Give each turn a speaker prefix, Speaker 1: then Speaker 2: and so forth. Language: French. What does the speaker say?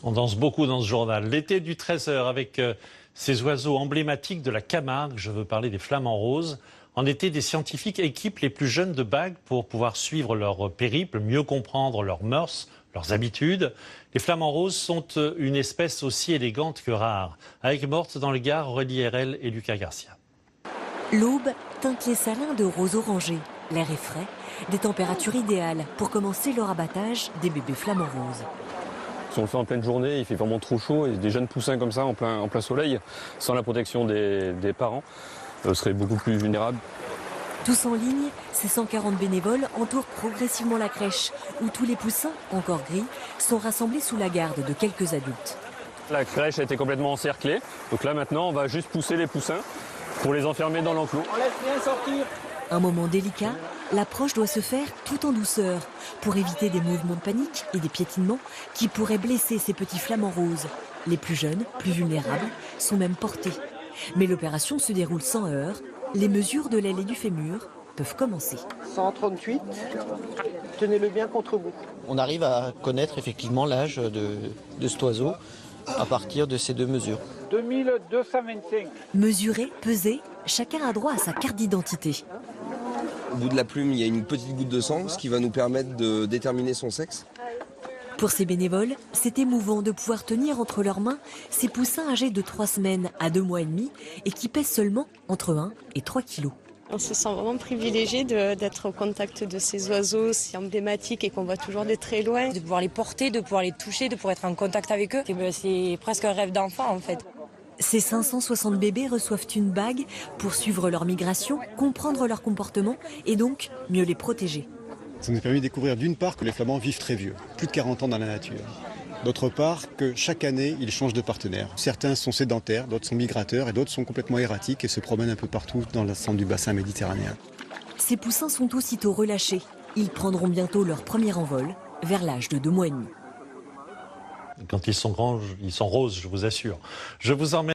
Speaker 1: On danse beaucoup dans ce journal. L'été du 13h avec ces oiseaux emblématiques de la Camargue. Je veux parler des flamants roses. En été, des scientifiques équipent les plus jeunes de bagues pour pouvoir suivre leur périple, mieux comprendre leurs mœurs, leurs habitudes. Les flamants roses sont une espèce aussi élégante que rare. Avec Morte dans le Gard, Aurélie Herel et Lucas Garcia.
Speaker 2: L'aube teinte les salins de rose orangé. L'air est frais, des températures idéales pour commencer le rabattage des bébés flamants roses.
Speaker 3: Si on le fait en pleine journée, il fait vraiment trop chaud et des jeunes poussins comme ça en plein soleil, sans la protection des parents, seraient beaucoup plus vulnérables.
Speaker 2: Tous en ligne, ces 140 bénévoles entourent progressivement la crèche, où tous les poussins, encore gris, sont rassemblés sous la garde de quelques adultes.
Speaker 3: La crèche a été complètement encerclée, donc là maintenant on va juste pousser les poussins pour les enfermer dans l'enclos.
Speaker 4: On laisse rien sortir.
Speaker 2: Un moment délicat, l'approche doit se faire tout en douceur, pour éviter des mouvements de panique et des piétinements qui pourraient blesser ces petits flamants roses. Les plus jeunes, plus vulnérables, sont même portés. Mais l'opération se déroule sans heurts. Les mesures de l'aile et du fémur peuvent commencer.
Speaker 4: 138, tenez-le bien contre vous.
Speaker 5: On arrive à connaître effectivement l'âge de cet oiseau à partir de ces deux mesures.
Speaker 4: 2225.
Speaker 2: Mesurer, peser, chacun a droit à sa carte d'identité.
Speaker 6: Au bout de la plume, il y a une petite goutte de sang, ce qui va nous permettre de déterminer son sexe.
Speaker 2: Pour ces bénévoles, c'est émouvant de pouvoir tenir entre leurs mains ces poussins âgés de 3 semaines à 2 mois et demi et qui pèsent seulement entre 1 et 3 kilos.
Speaker 7: On se sent vraiment privilégié d'être au contact de ces oiseaux si emblématiques et qu'on voit toujours de très loin.
Speaker 8: De pouvoir les porter, de pouvoir les toucher, de pouvoir être en contact avec eux, c'est presque un rêve d'enfant en fait.
Speaker 2: Ces 560 bébés reçoivent une bague pour suivre leur migration, comprendre leur comportement et donc mieux les protéger.
Speaker 9: Ça nous a permis de découvrir d'une part que les flamands vivent très vieux, plus de 40 ans dans la nature. D'autre part que chaque année, ils changent de partenaire. Certains sont sédentaires, d'autres sont migrateurs et d'autres sont complètement erratiques et se promènent un peu partout dans l'ensemble du bassin méditerranéen.
Speaker 2: Ces poussins sont aussitôt relâchés. Ils prendront bientôt leur premier envol vers l'âge de 2 mois et demi.
Speaker 1: Quand ils sont grands, ils sont roses, je vous assure. Je vous emmène